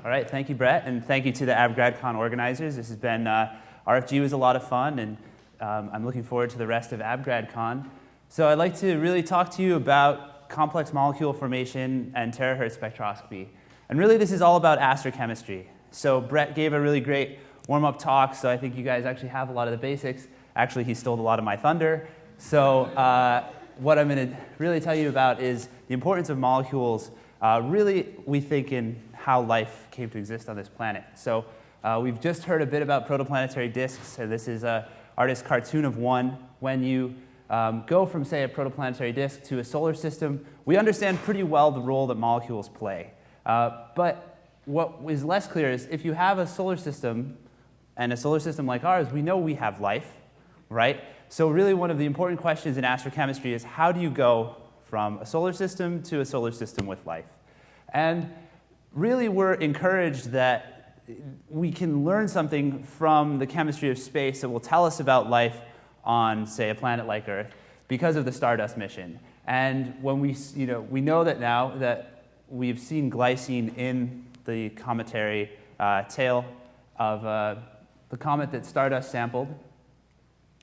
All right, thank you, Brett, and thank you to the AbGradCon organizers. This has been, RFG was a lot of fun, and I'm looking forward to the rest of AbGradCon. So I'd like to really talk to you about complex molecule formation and terahertz spectroscopy. And really, this is all about astrochemistry. So Brett gave a really great warm-up talk, so I think you guys actually have a lot of the basics. Actually, he stole a lot of my thunder. So what I'm going to really tell you about is the importance of molecules, really, we think, in how life came to exist on this planet. So we've just heard a bit about protoplanetary disks, and this is an artist's cartoon of one. When you go from, say, a protoplanetary disk to a solar system, we understand pretty well the role that molecules play. But what is less clear is if you have a solar system, and a solar system like ours, we know we have life, right? So really one of the important questions in astrochemistry is how do you go from a solar system to a solar system with life? And really we're encouraged that we can learn something from the chemistry of space that will tell us about life on, say, a planet like Earth because of the Stardust mission. And when we know that now that we've seen glycine in the cometary tail of the comet that Stardust sampled.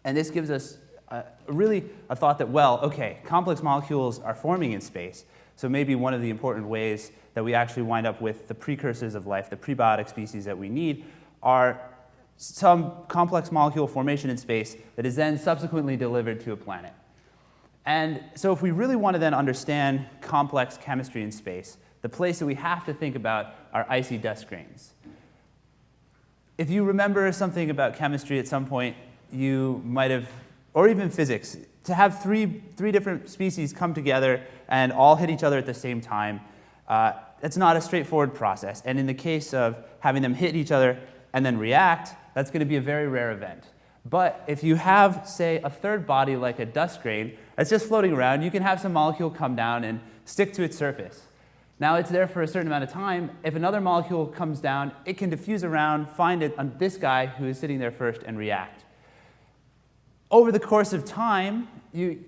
And this gives us really a thought that, well, okay, complex molecules are forming in space. So maybe one of the important ways that we actually wind up with the precursors of life, the prebiotic species that we need, are some complex molecule formation in space that is then subsequently delivered to a planet. And so if we really want to then understand complex chemistry in space, the place that we have to think about are icy dust grains. If you remember something about chemistry at some point, you might have, or even physics, to have three different species come together and all hit each other at the same time, it's not a straightforward process. And in the case of having them hit each other and then react, that's going to be a very rare event. But if you have, say, a third body like a dust grain that's just floating around, you can have some molecule come down and stick to its surface. Now it's there for a certain amount of time. If another molecule comes down, it can diffuse around, find it on this guy who is sitting there first, and react. Over the course of time,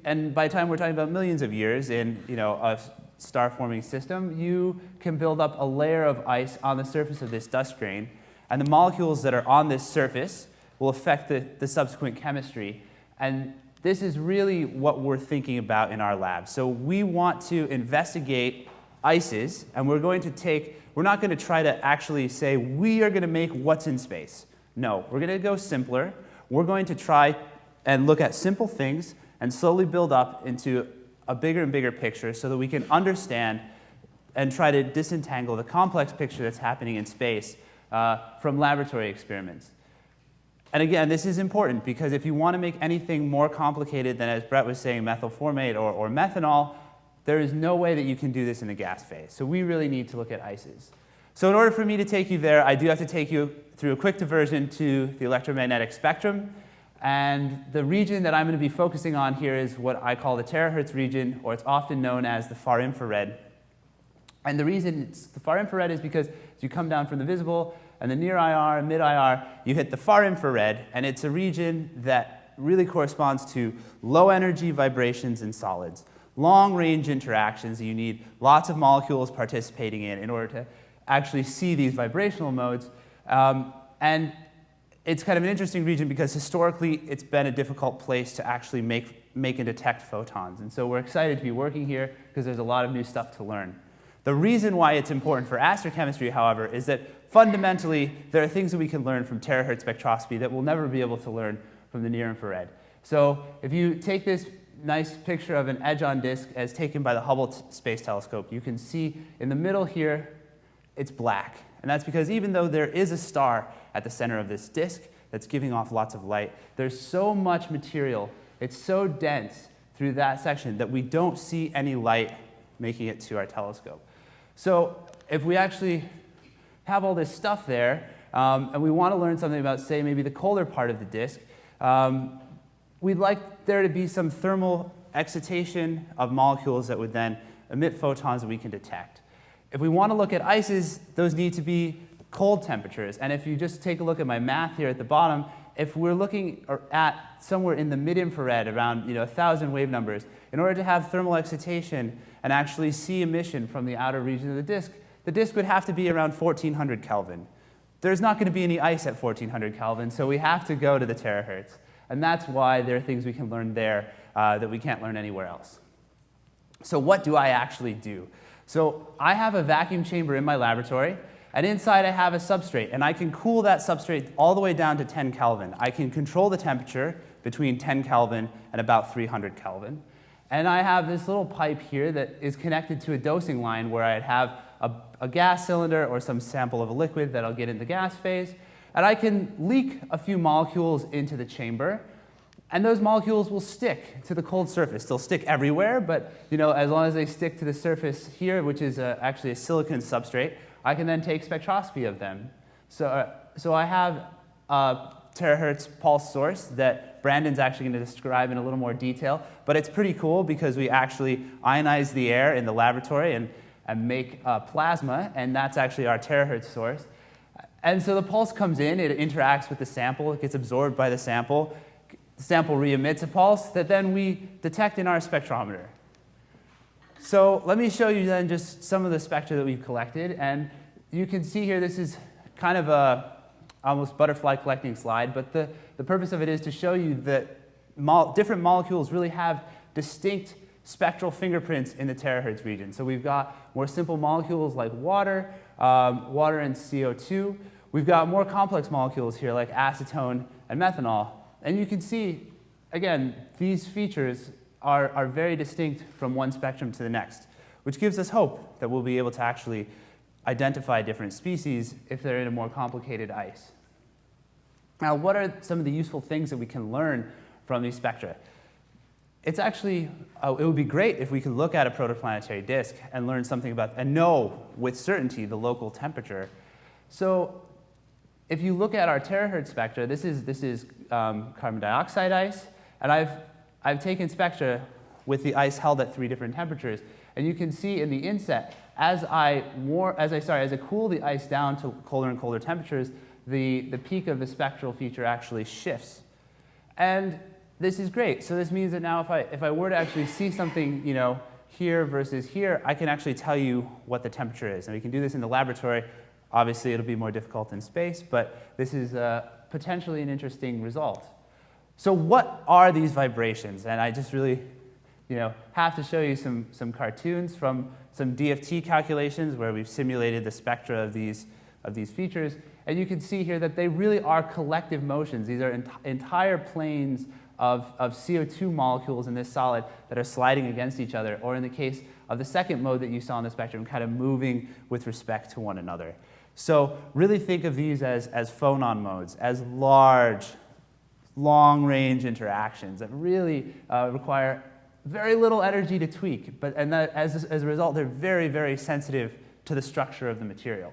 and by time we're talking about millions of years in a star-forming system, you can build up a layer of ice on the surface of this dust grain, and the molecules that are on this surface will affect the subsequent chemistry. And this is really what we're thinking about in our lab. So we want to investigate ices, and we're not going to try to actually say we are going to make what's in space. No, we're going to go simpler. We're going to try and look at simple things and slowly build up into a bigger and bigger picture so that we can understand and try to disentangle the complex picture that's happening in space from laboratory experiments. And again, this is important because if you want to make anything more complicated than, as Brett was saying, methylformate or methanol, there is no way that you can do this in the gas phase. So we really need to look at ices. So in order for me to take you there, I do have to take you through a quick diversion to the electromagnetic spectrum. And the region that I'm going to be focusing on here is what I call the terahertz region, or it's often known as the far infrared. And the reason it's the far infrared is because as you come down from the visible and the near IR and mid IR, you hit the far infrared, and it's a region that really corresponds to low energy vibrations in solids. Long-range interactions that you need lots of molecules participating in order to actually see these vibrational modes. And it's kind of an interesting region because historically it's been a difficult place to actually make and detect photons. And so we're excited to be working here because there's a lot of new stuff to learn. The reason why it's important for astrochemistry, however, is that fundamentally there are things that we can learn from terahertz spectroscopy that we'll never be able to learn from the near infrared. So if you take this nice picture of an edge-on disk as taken by the Hubble Space Telescope, you can see in the middle here, it's black. And that's because even though there is a star at the center of this disk that's giving off lots of light, there's so much material, it's so dense through that section that we don't see any light making it to our telescope. So if we actually have all this stuff there, and we want to learn something about, say, maybe the colder part of the disk, we'd like there to be some thermal excitation of molecules that would then emit photons that we can detect. If we want to look at ices, those need to be cold temperatures. And if you just take a look at my math here at the bottom, if we're looking at somewhere in the mid-infrared, around 1,000 wave numbers, in order to have thermal excitation and actually see emission from the outer region of the disk, the disk would have to be around 1400 Kelvin. There's not going to be any ice at 1400 Kelvin, so we have to go to the terahertz. And that's why there are things we can learn there that we can't learn anywhere else. So what do I actually do? So I have a vacuum chamber in my laboratory, and inside I have a substrate, and I can cool that substrate all the way down to 10 Kelvin. I can control the temperature between 10 Kelvin and about 300 Kelvin. And I have this little pipe here that is connected to a dosing line where I'd have a gas cylinder or some sample of a liquid that I'll get in the gas phase. And I can leak a few molecules into the chamber. And those molecules will stick to the cold surface. They'll stick everywhere, but as long as they stick to the surface here, which is actually a silicon substrate, I can then take spectroscopy of them. So I have a terahertz pulse source that Brandon's actually going to describe in a little more detail. But it's pretty cool because we actually ionize the air in the laboratory and make plasma, and that's actually our terahertz source. And so the pulse comes in, it interacts with the sample, it gets absorbed by the sample re-emits a pulse that then we detect in our spectrometer. So let me show you then just some of the spectra that we've collected, and you can see here this is kind of a almost butterfly collecting slide, but the purpose of it is to show you that different molecules really have distinct spectral fingerprints in the terahertz region. So we've got more simple molecules like water and CO2. We've got more complex molecules here like acetone and methanol. And you can see, again, these features are very distinct from one spectrum to the next, which gives us hope that we'll be able to actually identify different species if they're in a more complicated ice. Now, what are some of the useful things that we can learn from these spectra? It's actually, it would be great if we could look at a protoplanetary disk and learn something about, and know with certainty the local temperature. So if you look at our terahertz spectra, this is carbon dioxide ice, and I've taken spectra with the ice held at 3 different temperatures, and you can see in the inset, as I cool the ice down to colder and colder temperatures, the peak of the spectral feature actually shifts. And this is great. So this means that now if I were to actually see something here versus here, I can actually tell you what the temperature is. And we can do this in the laboratory. Obviously, it'll be more difficult in space, but this is potentially an interesting result. So what are these vibrations? And I just really have to show you some cartoons from some DFT calculations where we've simulated the spectra of these features. And you can see here that they really are collective motions. These are entire planes of CO2 molecules in this solid that are sliding against each other, or in the case of the second mode that you saw in the spectrum, kind of moving with respect to one another. So really think of these as phonon modes, as large, long-range interactions that really require very little energy to tweak, and that as a result, they're very, very sensitive to the structure of the material.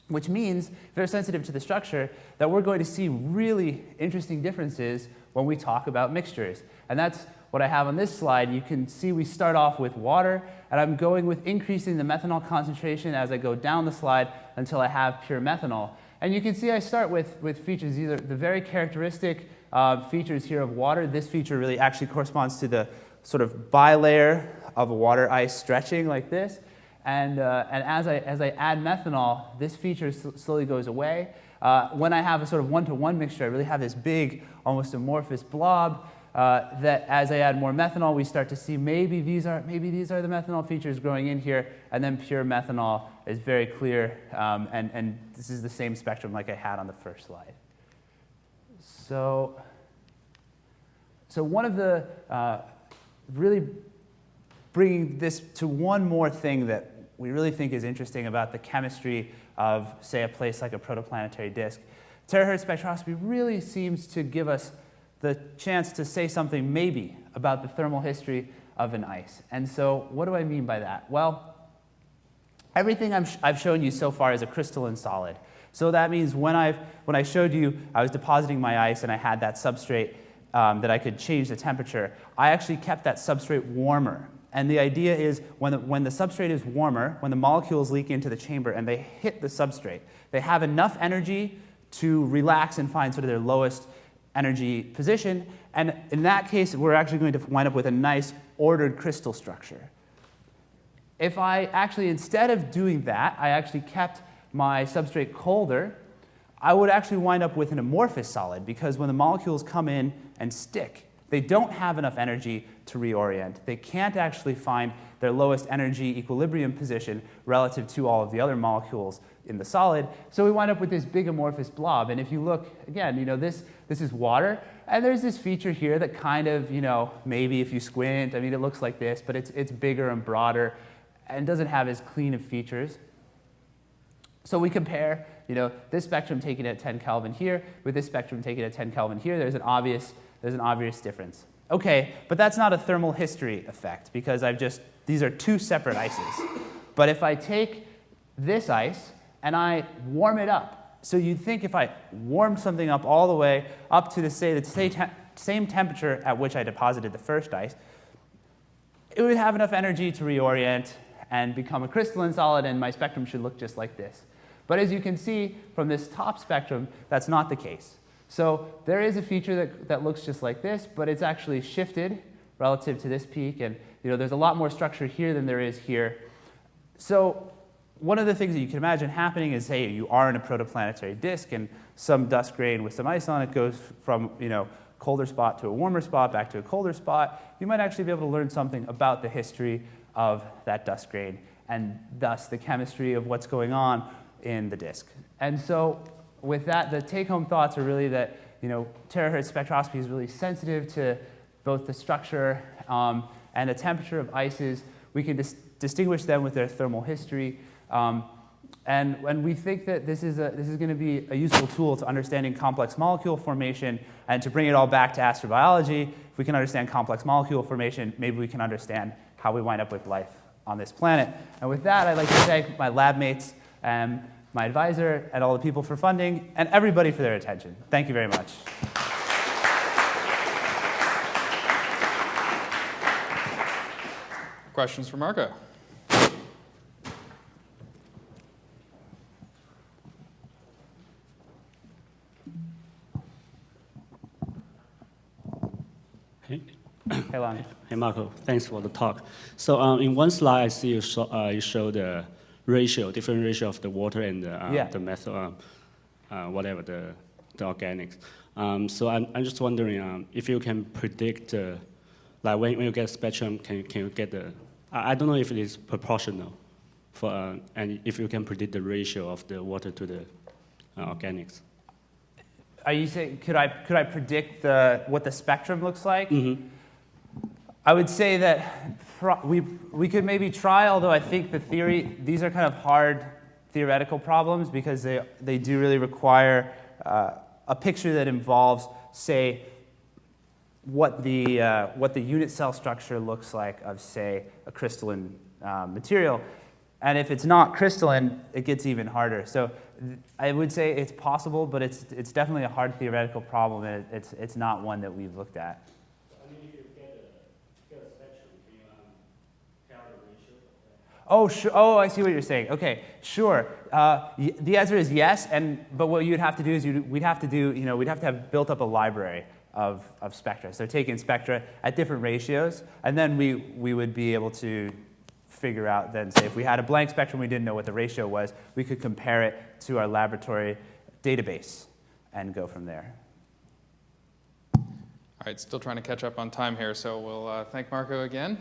Which means, if they're sensitive to the structure, that we're going to see really interesting differences when we talk about mixtures. And that's what I have on this slide. You can see we start off with water, and I'm going with increasing the methanol concentration as I go down the slide until I have pure methanol. And you can see I start with features, these are the very characteristic features here of water. This feature really actually corresponds to the sort of bilayer of a water ice stretching like this. And as I add methanol, this feature slowly goes away. When I have a sort of one-to-one mixture, I really have this big, almost amorphous blob that as I add more methanol, we start to see maybe these are the methanol features growing in here, and then pure methanol is very clear, and this is the same spectrum like I had on the first slide. So one of the really bringing this to one more thing that we really think is interesting about the chemistry of, say, a place like a protoplanetary disk. Terahertz spectroscopy really seems to give us the chance to say something maybe about the thermal history of an ice. And so what do I mean by that? Well, everything I've shown you so far is a crystalline solid. So that means when I showed you I was depositing my ice and I had that substrate that I could change the temperature, I actually kept that substrate warmer. And the idea is when the substrate is warmer, when the molecules leak into the chamber and they hit the substrate, they have enough energy to relax and find sort of their lowest energy position. And in that case, we're actually going to wind up with a nice ordered crystal structure. if I actually, instead of doing that, I actually kept my substrate colder, I would actually wind up with an amorphous solid, because when the molecules come in and stick, they don't have enough energy to reorient. They can't actually find their lowest energy equilibrium position relative to all of the other molecules in the solid. So we wind up with this big amorphous blob. And if you look, again, this is water. And there's this feature here that kind of, maybe if you squint, I mean, it looks like this, but it's bigger and broader and doesn't have as clean of features. So we compare, this spectrum taken at 10 Kelvin here with this spectrum taken at 10 Kelvin here. There's an obvious difference. Okay, but that's not a thermal history effect, because these are two separate ices. But if I take this ice and I warm it up, so you'd think if I warmed something up all the way up to the same temperature at which I deposited the first ice, it would have enough energy to reorient and become a crystalline solid, and my spectrum should look just like this. But as you can see from this top spectrum, that's not the case. So there is a feature that looks just like this, but it's actually shifted relative to this peak, and there's a lot more structure here than there is here. So one of the things that you can imagine happening is, hey, you are in a protoplanetary disk, and some dust grain with some ice on it goes from colder spot to a warmer spot, back to a colder spot. You might actually be able to learn something about the history of that dust grain, and thus the chemistry of what's going on in the disk. And so with that, the take-home thoughts are really that terahertz spectroscopy is really sensitive to both the structure and the temperature of ices. We can distinguish them with their thermal history. And we think that this is going to be a useful tool to understanding complex molecule formation. And to bring it all back to astrobiology, if we can understand complex molecule formation, maybe we can understand how we wind up with life on this planet. And with that, I'd like to thank my lab mates, my advisor, and all the people for funding, and everybody for their attention. Thank you very much. Questions for Marco? Hey, Lon. Hey, Marco. Thanks for the talk. So in one slide, I see you show the different ratio of the water and the method, whatever, the organics. So I'm just wondering if you can predict, like when you get a spectrum, can you get the, I don't know if it is proportional, and if you can predict the ratio of the water to the organics. Are you saying, could I predict what the spectrum looks like? Mm-hmm. I would say that we could maybe try, although I think these are kind of hard theoretical problems, because they do really require a picture that involves, say, what the unit cell structure looks like of, say, a crystalline material. And if it's not crystalline, it gets even harder. So I would say it's possible, but it's definitely a hard theoretical problem, and it's not one that we've looked at. I mean, if you get a spectrum, can you tell the ratio of that? Oh, I see what you're saying. Okay, sure. The answer is yes, but what you'd have to do is we'd have to have built up a library of spectra. So taking spectra at different ratios, and then we would be able to figure out then, say, if we had a blank spectrum, we didn't know what the ratio was, we could compare it to our laboratory database and go from there. All right, still trying to catch up on time here, so we'll thank Marco again.